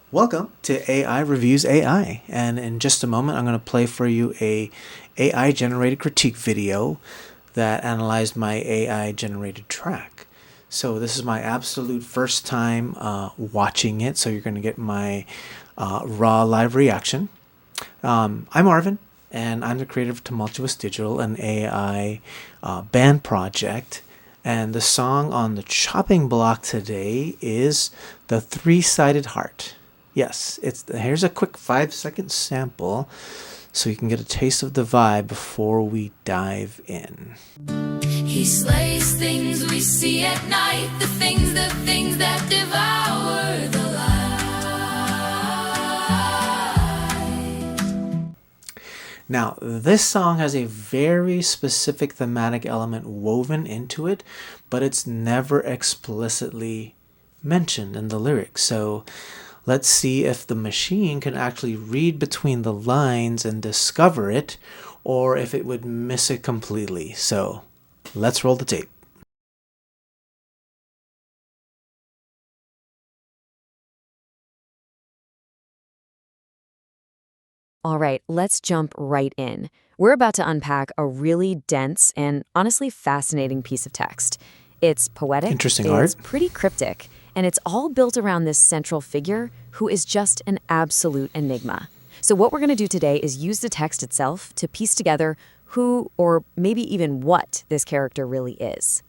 Welcome to AI Reviews AI, and in just a moment I'm going to play for you a AI generated critique video that analyzed my AI generated track. So this is my absolute first time watching it, so you're going to get my raw live reaction. I'm Arvin, and I'm the creator of Tumultuous Digital, an AI band project. And the song on the chopping block today is The Three-Sided Heart. Yes, here's a quick 5-second sample so you can get a taste of the vibe before we dive in. He slays things we see at night, the things that devour the light. Now, this song has a very specific thematic element woven into it, but it's never explicitly mentioned in the lyrics. So let's see if the machine can actually read between the lines and discover it, or if it would miss it completely. So let's roll the tape. All right, let's jump right in. We're about to unpack a really dense and honestly fascinating piece of text. It's poetic, Interesting it's art. pretty cryptic, and it's all built around this central figure who is just an absolute enigma. So what we're going to do today is use the text itself to piece together who, or maybe even what, this character really is.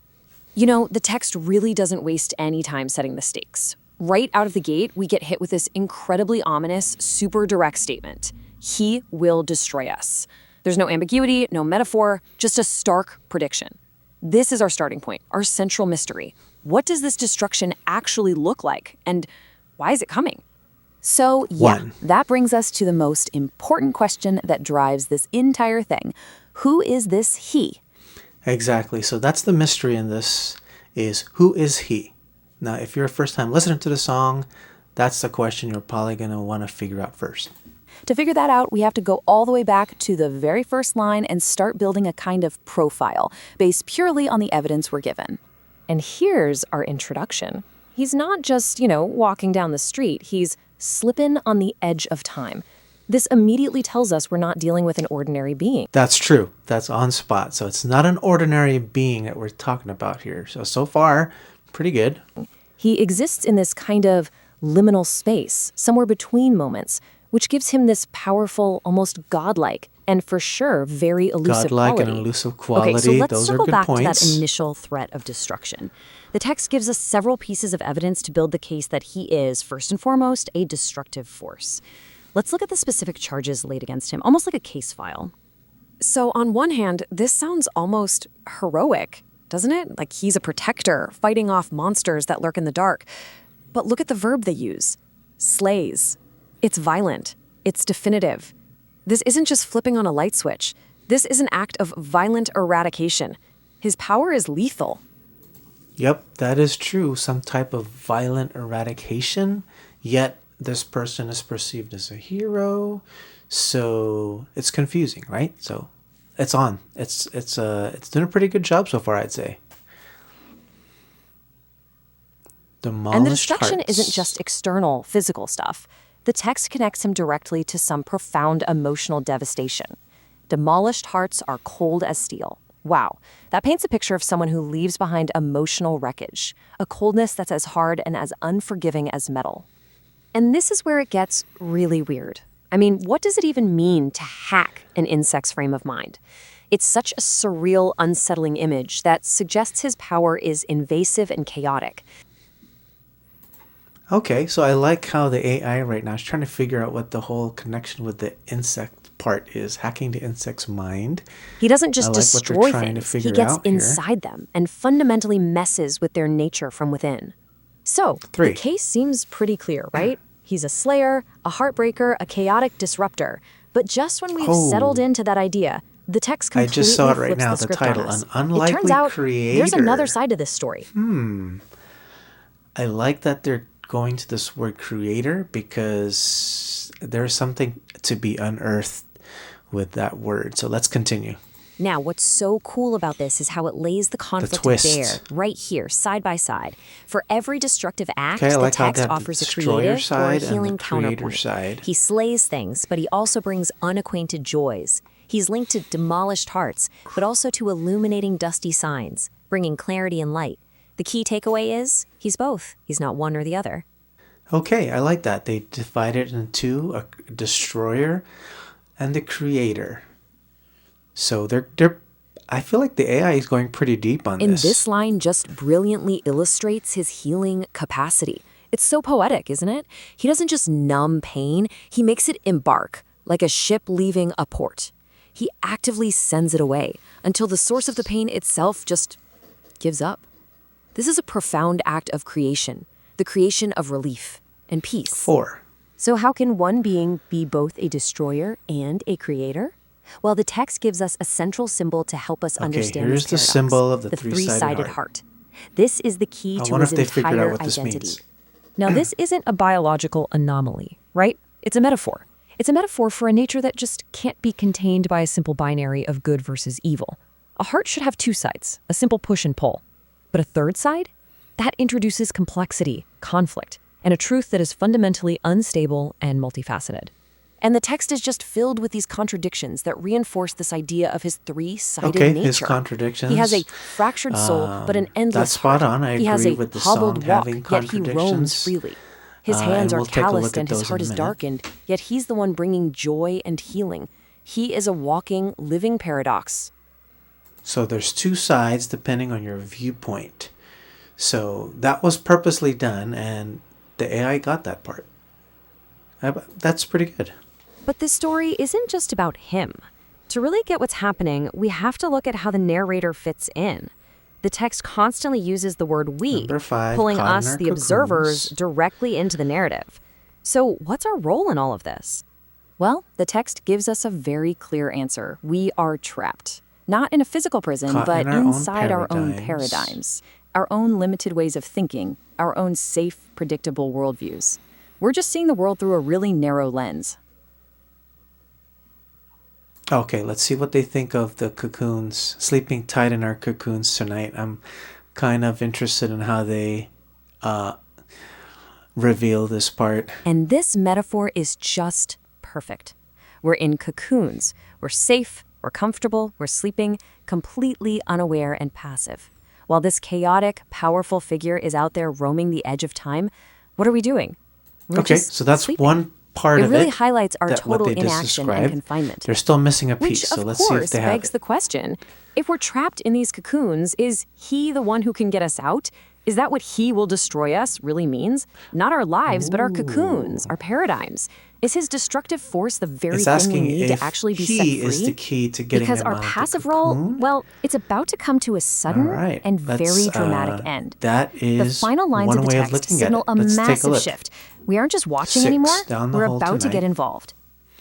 You know, the text really doesn't waste any time setting the stakes. Right out of the gate, we get hit with this incredibly ominous, super direct statement. He will destroy us. There's no ambiguity, no metaphor, just a stark prediction. This is our starting point, our central mystery. What does this destruction actually look like? And why is it coming? So, that brings us to the most important question that drives this entire thing. Who is this he? Exactly. So that's the mystery in this, is who is he? Now, if you're a first-time listener to the song, that's the question you're probably going to want to figure out first. To figure that out, we have to go all the way back to the very first line and start building a kind of profile based purely on the evidence we're given. And here's our introduction. He's not just, walking down the street. He's slipping on the edge of time. This immediately tells us we're not dealing with an ordinary being. That's true. That's on spot. So it's not an ordinary being that we're talking about here. So far, pretty good. He exists in this kind of liminal space, somewhere between moments, which gives him this powerful, almost godlike, and for sure, very elusive Godlike quality. and elusive quality. Okay, so let's Those are circle good back points. to that initial threat of destruction. The text gives us several pieces of evidence to build the case that he is, first and foremost, a destructive force. Let's look at the specific charges laid against him, almost like a case file. So on one hand, this sounds almost heroic, doesn't it? Like he's a protector, fighting off monsters that lurk in the dark. But look at the verb they use. Slays. It's violent. It's definitive. This isn't just flipping on a light switch. This is an act of violent eradication. His power is lethal. Yep, that is true. Some type of violent eradication, yet this person is perceived as a hero. So it's confusing, right? So it's on. It's doing a pretty good job so far, I'd say. And the destruction hearts. isn't just external, physical stuff. The text connects him directly to some profound emotional devastation. Demolished hearts are cold as steel. Wow, that paints a picture of someone who leaves behind emotional wreckage, a coldness that's as hard and as unforgiving as metal. And this is where it gets really weird. I mean, what does it even mean to hack an insect's frame of mind? It's such a surreal, unsettling image that suggests his power is invasive and chaotic. Okay, so I like how the AI right now is trying to figure out what the whole connection with the insect part is, hacking the insect's mind. He doesn't just I like what destroy they're trying to things, he figure gets out here. inside them and fundamentally messes with their nature from within. So, 3. the case seems pretty clear, right? He's a slayer, a heartbreaker, a chaotic disruptor. But just when we've settled into that idea, the text I completely just saw it right flips now, the the script title, on us. An Unlikely It turns out Creator. there's another side to this story. I like that they're going to this word creator because there's something to be unearthed with that word. So let's continue. Now, what's so cool about this is how it lays the conflict twist. bare, right here, side by side. For every destructive act, Okay, I the like how text they have the offers a destroyer creative or a side and healing the creator counterpoint. side. He slays things, but he also brings unacquainted joys. He's linked to demolished hearts, but also to illuminating dusty signs, bringing clarity and light. The key takeaway is, he's both. He's not one or the other. Okay, I like that. They divided into two, a destroyer and the creator. So they're I feel like the AI is going pretty deep on And this. this line just brilliantly illustrates his healing capacity. It's so poetic, isn't it? He doesn't just numb pain, he makes it embark, like a ship leaving a port. He actively sends it away until the source of the pain itself just gives up. This is a profound act of creation, the creation of relief and peace. 4. So how can one being be both a destroyer and a creator? Well, the text gives us a central symbol to help us understand here's this the paradox, symbol of the three-sided three-sided heart. This is the key I to wonder his if they figured entire out what this identity. means. Now, this isn't a biological anomaly, right? It's a metaphor. It's a metaphor for a nature that just can't be contained by a simple binary of good versus evil. A heart should have two sides, a simple push and pull. But a third side? That introduces complexity, conflict, and a truth that is fundamentally unstable and multifaceted. And the text is just filled with these contradictions that reinforce this idea of his three-sided Okay, nature. his contradictions. He has a fractured soul, but an endless that's spot heart. on. I he has agree a with the hobbled song walk, having yet he roams contradictions. freely. His And hands are we'll take a look calloused at and his those in heart a is minute. darkened, yet he's the one bringing joy and healing. He is a walking, living paradox. So there's two sides depending on your viewpoint. So that was purposely done, and the AI got that part. That's pretty good. But this story isn't just about him. To really get what's happening, we have to look at how the narrator fits in. The text constantly uses the word we, Number 5, pulling caught in us, our the observers, cocoons. directly into the narrative. So what's our role in all of this? Well, the text gives us a very clear answer. We are trapped. Not in a physical prison, Caught but in our own inside our own paradigms. paradigms, our own limited ways of thinking, our own safe, predictable worldviews. We're just seeing the world through a really narrow lens. Okay, let's see what they think of the cocoons, sleeping tight in our cocoons tonight. I'm kind of interested in how they reveal this part. And this metaphor is just perfect. We're in cocoons. We're safe, we're comfortable, we're sleeping, completely unaware and passive. While this chaotic, powerful figure is out there roaming the edge of time, what are we doing? We're Okay, just so that's sleeping. one part It of really it. highlights our that what total they just inaction and described. confinement. They're still missing a Which, piece, so of let's see course, if they have begs it. the question, if we're trapped in these cocoons, is he the one who can get us out? Is that what he will destroy us really means? Not our lives, but our cocoons, our paradigms. Is his destructive force the very It's thing we asking need if to actually be set he free? is the key to getting Because them our out of the passive role, cocoon. well, it's about to come to a sudden All right, and very let's, dramatic end. That The is final lines one of the way of text looking at signal it. a Let's take a massive look. shift. We aren't just watching 6 anymore, down the we're hole about to get tonight. involved.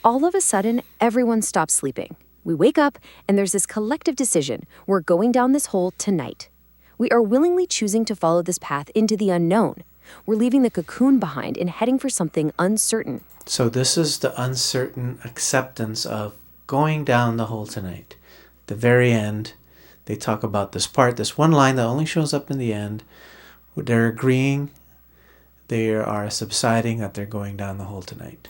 All of a sudden, everyone stops sleeping. We wake up, and there's this collective decision. We're going down this hole tonight. We are willingly choosing to follow this path into the unknown. We're leaving the cocoon behind and heading for something uncertain. So this is the uncertain acceptance of going down the hole tonight. The very end, they talk about this part, this one line that only shows up in the end. They're agreeing, they are subsiding that they're going down the hole tonight.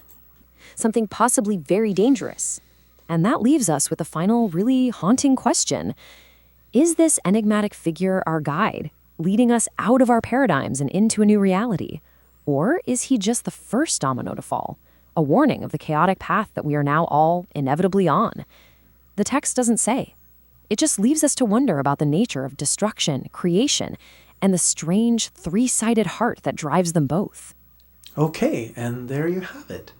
Something possibly very dangerous. And that leaves us with a final, really haunting question. Is this enigmatic figure our guide, leading us out of our paradigms and into a new reality? Or is he just the first domino to fall, a warning of the chaotic path that we are now all inevitably on? The text doesn't say. It just leaves us to wonder about the nature of destruction, creation, and the strange three-sided heart that drives them both. Okay, and there you have it.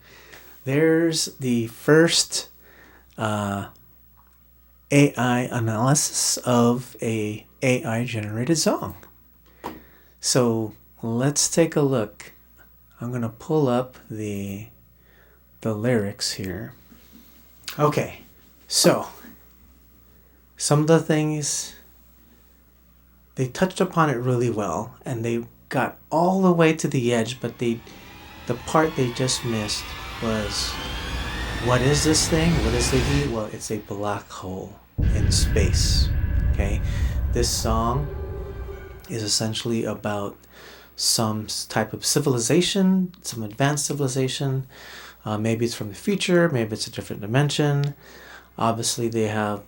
There's the first AI analysis of a AI-generated song. So let's take a look. I'm going to pull up the lyrics here. Okay, so some of the things, they touched upon it really well, and they got all the way to the edge, but the part they just missed was, what is this thing? What is the heat? Well, it's a black hole. in space. Okay, this song is essentially about some type of civilization, some advanced civilization. Maybe it's from the future, maybe it's a different dimension. Obviously, they have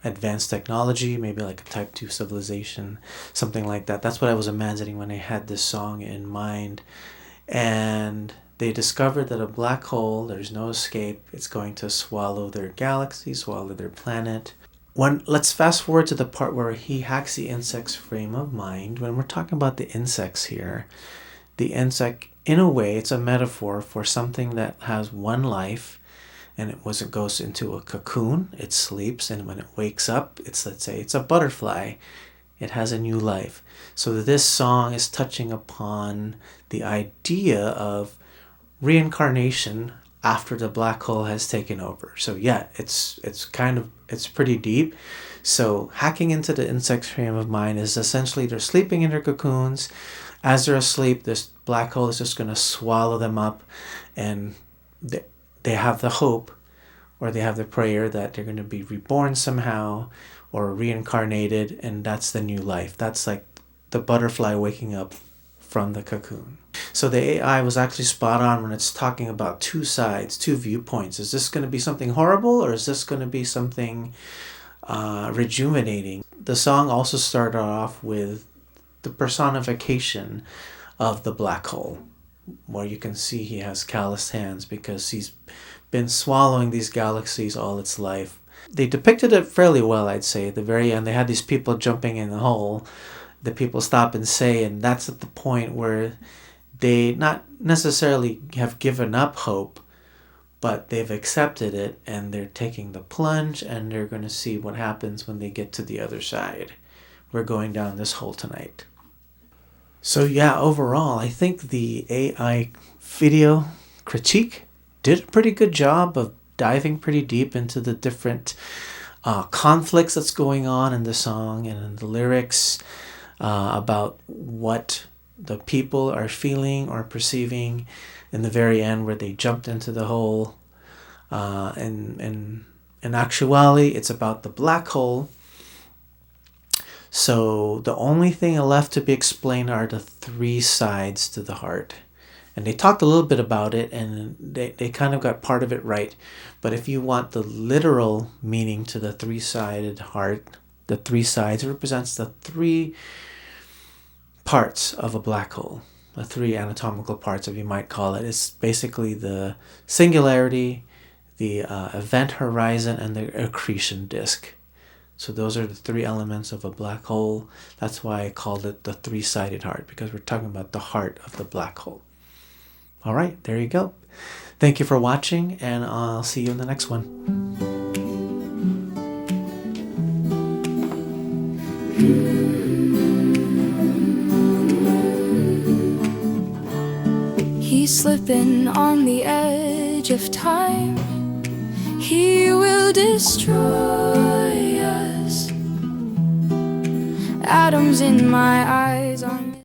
advanced technology, maybe like a type 2 civilization, something like that. That's what I was imagining when I had this song in mind. And they discovered that a black hole, there's no escape. It's going to swallow their galaxy, swallow their planet. Let's fast forward to the part where he hacks the insect's frame of mind. When we're talking about the insects here, the insect, in a way, it's a metaphor for something that has one life, and it goes into a cocoon, it sleeps, and when it wakes up, let's say it's a butterfly, it has a new life. So this song is touching upon the idea of reincarnation after the black hole has taken over. So yeah, it's pretty deep. So hacking into the insect's frame of mind is essentially they're sleeping in their cocoons. As they're asleep, this black hole is just going to swallow them up, and they have the hope, or they have the prayer that they're going to be reborn somehow or reincarnated, and that's the new life. That's like the butterfly waking up from the cocoon. So the AI was actually spot on when it's talking about two sides, two viewpoints. Is this going to be something horrible, or is this going to be something rejuvenating? The song also started off with the personification of the black hole, where you can see he has calloused hands because he's been swallowing these galaxies all its life. They depicted it fairly well, I'd say. At the very end, they had these people jumping in the hole. The people stop and say, and that's at the point where they not necessarily have given up hope, but they've accepted it, and they're taking the plunge, and they're going to see what happens when they get to the other side. We're going down this hole tonight. So yeah, overall, I think the AI video critique did a pretty good job of diving pretty deep into the different conflicts that's going on in the song and in the lyrics, about what the people are feeling or perceiving in the very end where they jumped into the hole. And in actuality, it's about the black hole. So the only thing left to be explained are the three sides to the heart. And they talked a little bit about it, and they kind of got part of it right. But if you want the literal meaning to the three-sided heart, the three sides represents the three parts of a black hole, the three anatomical parts, if you might call it. It's basically the singularity, the event horizon, and the accretion disk. So those are the three elements of a black hole. That's why I called it the three-sided heart, because we're talking about the heart of the black hole. All right, there you go. Thank you for watching, and I'll see you in the next one. He's slipping on the edge of time. He will destroy us. Atoms in my eyes.